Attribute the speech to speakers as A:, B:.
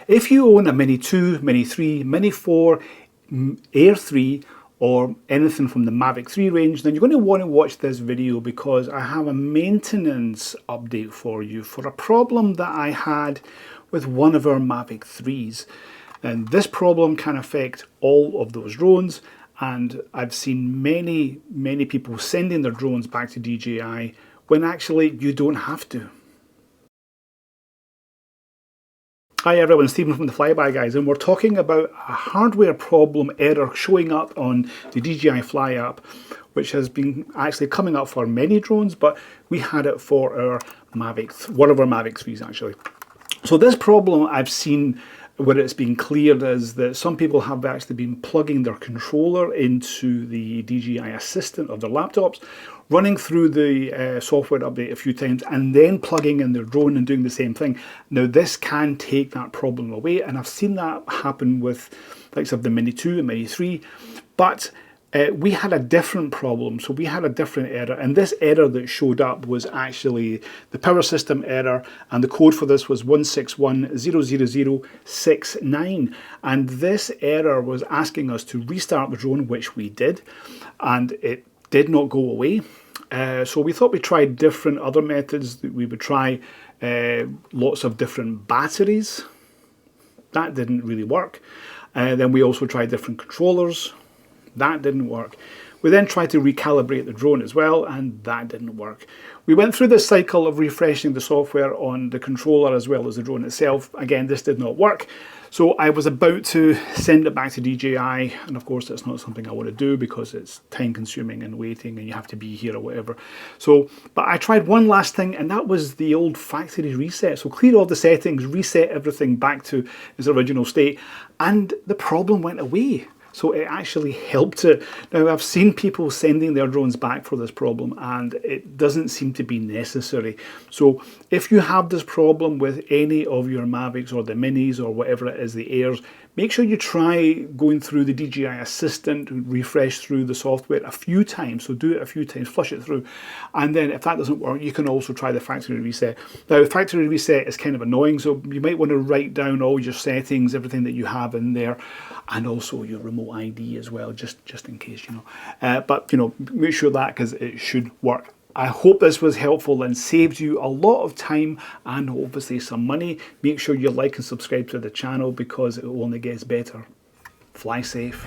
A: If you own a Mini 2, Mini 3, Mini 4, Air 3, or anything from the Mavic 3 range, then you're going to want to watch this video because I have a maintenance update for you for a problem that I had with one of our Mavic 3s. And this problem can affect all of those drones, and I've seen many people sending their drones back to DJI when actually you don't have to. Hi everyone, Stephen from the Flyby Guys, and we're talking about a hardware problem error showing up on the DJI Fly app, which has been actually coming up for many drones, but we had it for our Mavic, one of our Mavic 3s actually. So this problem I've seen where it's been cleared is that some people have actually been plugging their controller into the DJI Assistant of their laptops, running through the software update a few times, and then plugging in their drone and doing the same thing. Now this can take that problem away, and I've seen that happen with likes of the Mini 2 and Mini 3, but we had a different problem, so we had a different error, and this error that showed up was actually the power system error, and the code for this was 161.00069, and this error was asking us to restart the drone, which we did, and it did not go away. So we thought we'd try different other methods. We would try lots of different batteries. That didn't really work. Then we also tried different controllers. That didn't work. We then tried to recalibrate the drone as well, and that didn't work. We went through this cycle of refreshing the software on the controller as well as the drone itself. Again, this did not work. So I was about to send it back to DJI, and of course that's not something I want to do because it's time consuming and waiting and you have to be here or whatever. So, but I tried one last thing, and that was the old factory reset. So clear all the settings, reset everything back to its original state, and the problem went away. So it actually helped it. Now I've seen people sending their drones back for this problem, and it doesn't seem to be necessary. So if you have this problem with any of your Mavics or the Minis or whatever it is, the Airs, make sure you try going through the DJI Assistant, refresh through the software a few times. So do it a few times, flush it through. And then if that doesn't work, you can also try the factory reset. Now the factory reset is kind of annoying, so you might want to write down all your settings, everything that you have in there, and also your remote ID as well, just in case, you know. But, you know, make sure that, because it should work. I hope this was helpful and saved you a lot of time and obviously some money. Make sure you like and subscribe to the channel because it only gets better. Fly safe.